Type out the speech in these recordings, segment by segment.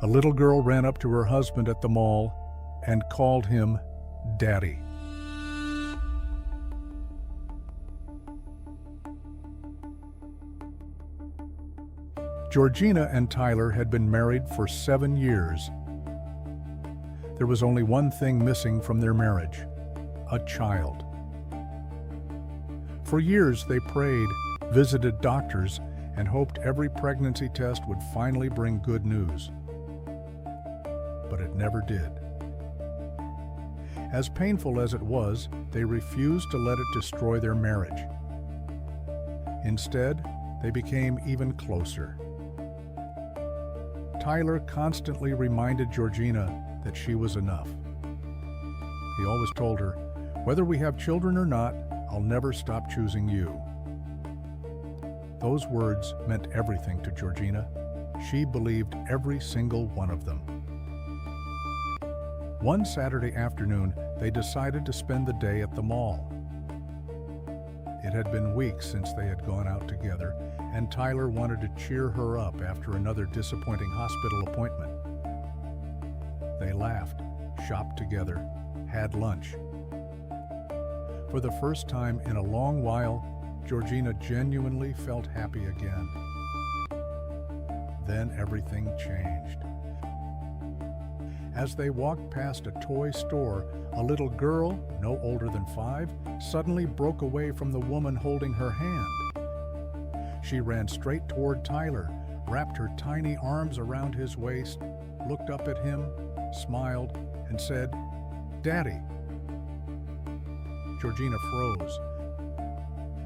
A little girl ran up to her husband at the mall and called him Daddy. Georgina and Tyler had been married for 7 years. There was only one thing missing from their marriage: a child. For years they prayed, visited doctors, and hoped every pregnancy test would finally bring good news. But it never did. As painful as it was, they refused to let it destroy their marriage. Instead, they became even closer. Tyler constantly reminded Georgina that she was enough. He always told her, "Whether we have children or not, I'll never stop choosing you." Those words meant everything to Georgina. She believed every single one of them. One Saturday afternoon, they decided to spend the day at the mall. It had been weeks since they had gone out together, and Tyler wanted to cheer her up after another disappointing hospital appointment. They laughed, shopped together, had lunch. For the first time in a long while, Georgina genuinely felt happy again. Then everything changed. As they walked past a toy store, a little girl, no older than 5, suddenly broke away from the woman holding her hand. She ran straight toward Tyler, wrapped her tiny arms around his waist, looked up at him, smiled, and said, "Daddy." Georgina froze.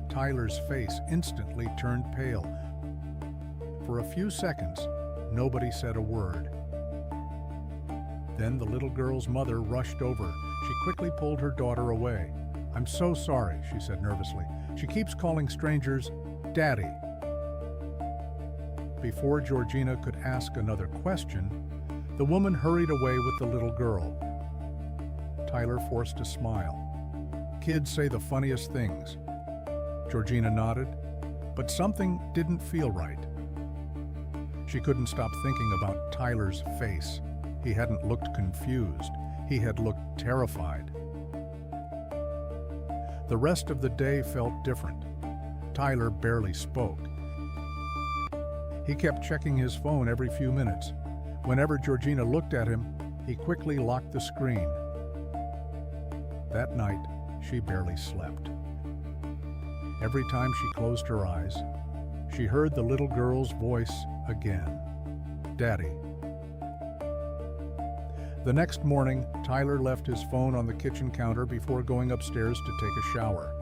Tyler's face instantly turned pale. For a few seconds, nobody said a word. Then the little girl's mother rushed over. She quickly pulled her daughter away. "I'm so sorry," she said nervously. "She keeps calling strangers Daddy." Before Georgina could ask another question, the woman hurried away with the little girl. Tyler forced a smile. "Kids say the funniest things." Georgina nodded, but something didn't feel right. She couldn't stop thinking about Tyler's face. He hadn't looked confused. He had looked terrified. The rest of the day felt different. Tyler barely spoke. He kept checking his phone every few minutes. Whenever Georgina looked at him, he quickly locked the screen. That night, she barely slept. Every time she closed her eyes, she heard the little girl's voice again. "Daddy." The next morning, Tyler left his phone on the kitchen counter before going upstairs to take a shower.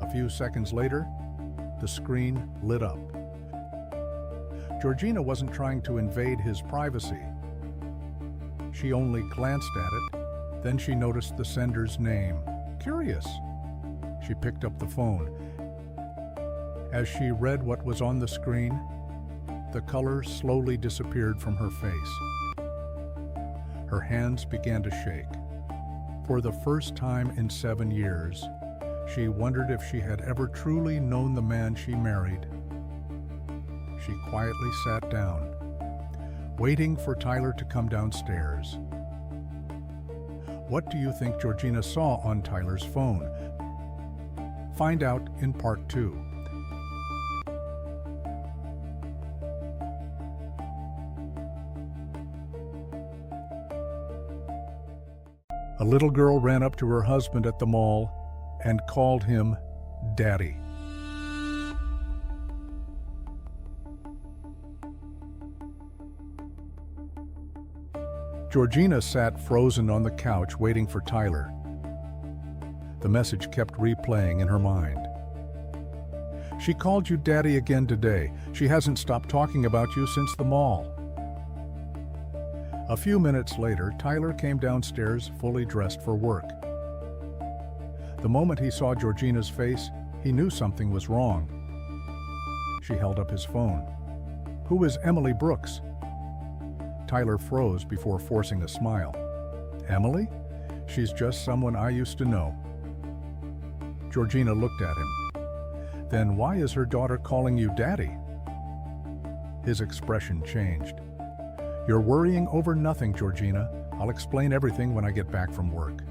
A few seconds later, the screen lit up. Georgina wasn't trying to invade his privacy. She only glanced at it, then she noticed the sender's name. Curious. She picked up the phone. As she read what was on the screen, the color slowly disappeared from her face. Her hands began to shake. For the first time in 7 years, she wondered if she had ever truly known the man she married. She quietly sat down, waiting for Tyler to come downstairs. What do you think Georgina saw on Tyler's phone? Find out in part 2. A little girl ran up to her husband at the mall and called him Daddy. Georgina sat frozen on the couch waiting for Tyler. The message kept replaying in her mind. "She called you Daddy again today. She hasn't stopped talking about you since the mall." A few minutes later, Tyler came downstairs fully dressed for work. The moment he saw Georgina's face, he knew something was wrong. She held up his phone. "Who is Emily Brooks?" Tyler froze before forcing a smile. "Emily? She's just someone I used to know." Georgina looked at him. "Then why is her daughter calling you Daddy?" His expression changed. "You're worrying over nothing, Georgina. I'll explain everything when I get back from work."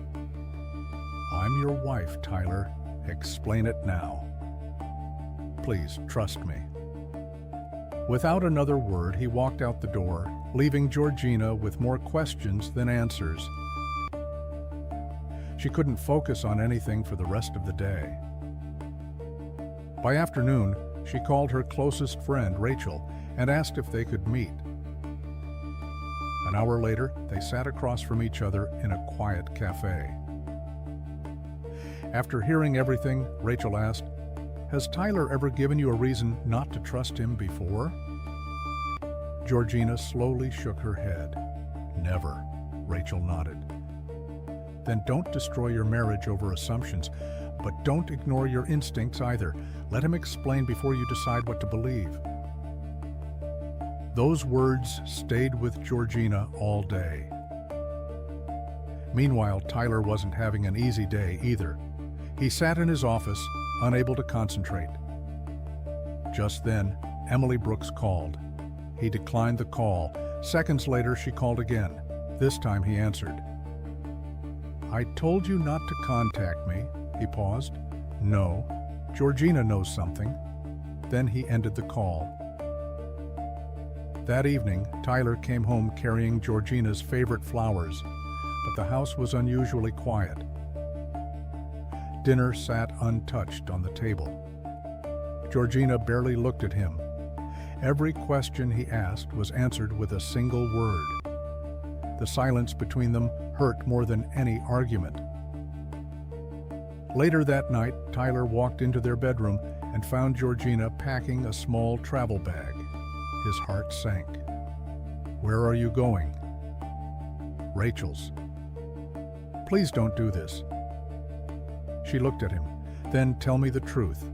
"I'm your wife, Tyler. Explain it now. Please, trust me." Without another word, he walked out the door, leaving Georgina with more questions than answers. She couldn't focus on anything for the rest of the day. By afternoon, she called her closest friend, Rachel, and asked if they could meet. An hour later, they sat across from each other in a quiet cafe. After hearing everything, Rachel asked, "Has Tyler ever given you a reason not to trust him before?" Georgina slowly shook her head. "Never," Rachel nodded. "Then don't destroy your marriage over assumptions, but don't ignore your instincts either. Let him explain before you decide what to believe." Those words stayed with Georgina all day. Meanwhile, Tyler wasn't having an easy day either. He sat in his office, unable to concentrate. Just then, Emily Brooks called. He declined the call. Seconds later, she called again. This time he answered. "I told you not to contact me." He paused. "No, Georgina knows something." Then he ended the call. That evening, Tyler came home carrying Georgina's favorite flowers, but the house was unusually quiet. Dinner sat untouched on the table. Georgina barely looked at him. Every question he asked was answered with a single word. The silence between them hurt more than any argument. Later that night, Tyler walked into their bedroom and found Georgina packing a small travel bag. His heart sank. "Where are you going?" "Rachel's." "Please don't do this." She looked at him. "Then tell me the truth."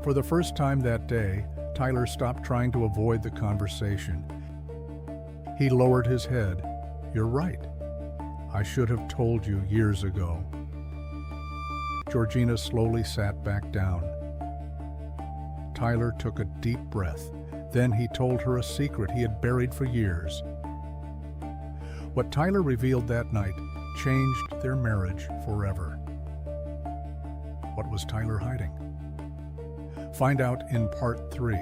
For the first time that day, Tyler stopped trying to avoid the conversation. He lowered his head. "You're right. I should have told you years ago." Georgina slowly sat back down. Tyler took a deep breath. Then he told her a secret he had buried for years. What Tyler revealed that night changed their marriage forever. What was Tyler hiding? Find out in part 3.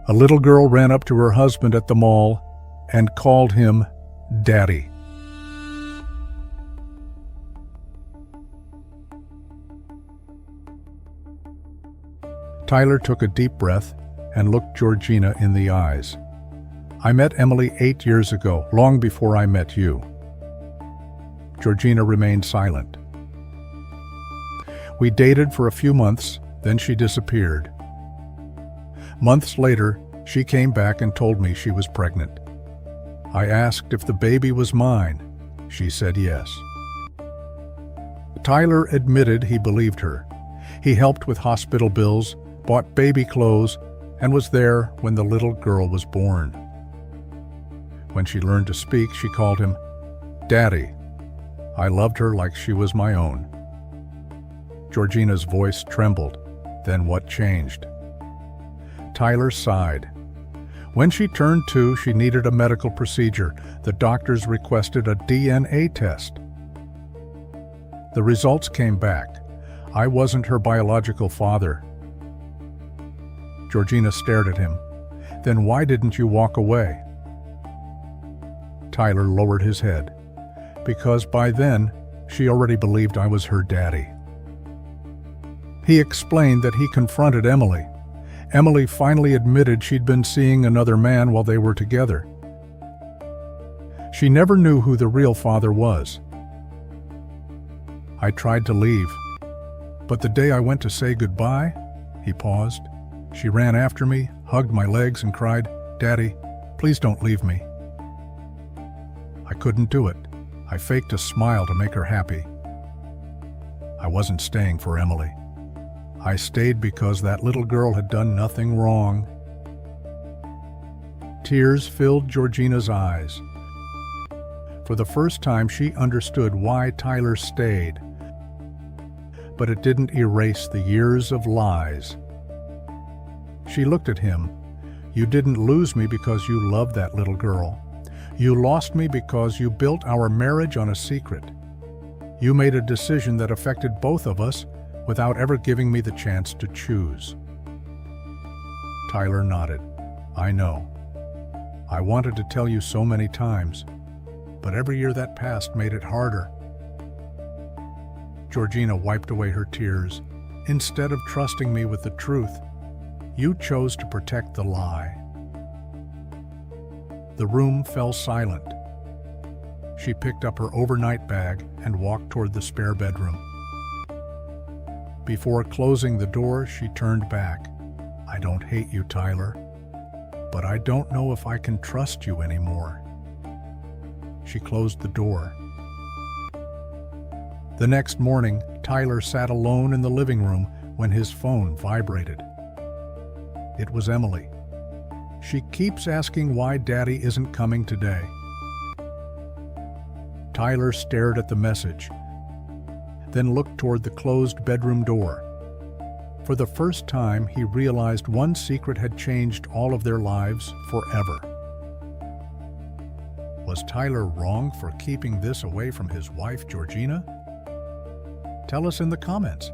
A little girl ran up to her husband at the mall and called him Daddy. Tyler took a deep breath and looked Georgina in the eyes. "I met Emily 8 years ago, long before I met you." Georgina remained silent. "We dated for a few months, then she disappeared. Months later, she came back and told me she was pregnant. I asked if the baby was mine. She said yes." Tyler admitted he believed her. He helped with hospital bills, bought baby clothes, and was there when the little girl was born. When she learned to speak, she called him Daddy. I loved her like she was my own. Georgina's voice trembled. Then what changed? Tyler sighed. When she turned 2, she needed a medical procedure. The doctors requested a DNA test. The results came back. I wasn't her biological father. Georgina stared at him. "Then why didn't you walk away?" Tyler lowered his head. "Because by then, she already believed I was her daddy." He explained that he confronted Emily. Emily finally admitted she'd been seeing another man while they were together. She never knew who the real father was. "I tried to leave, but the day I went to say goodbye," he paused, "she ran after me, hugged my legs, and cried, 'Daddy, please don't leave me.' I couldn't do it. I faked a smile to make her happy. I wasn't staying for Emily. I stayed because that little girl had done nothing wrong." Tears filled Georgina's eyes. For the first time, she understood why Tyler stayed. But it didn't erase the years of lies. She looked at him. "You didn't lose me because you loved that little girl. You lost me because you built our marriage on a secret. You made a decision that affected both of us without ever giving me the chance to choose." Tyler nodded. "I know. I wanted to tell you so many times, but every year that passed made it harder." Georgina wiped away her tears. "Instead of trusting me with the truth, you chose to protect the lie." The room fell silent. She picked up her overnight bag and walked toward the spare bedroom. Before closing the door, she turned back. "I don't hate you, Tyler, but I don't know if I can trust you anymore." She closed the door. The next morning, Tyler sat alone in the living room when his phone vibrated. It was Emily. "She keeps asking why Daddy isn't coming today." Tyler stared at the message, then looked toward the closed bedroom door. For the first time, he realized one secret had changed all of their lives forever. Was Tyler wrong for keeping this away from his wife, Georgina? Tell us in the comments.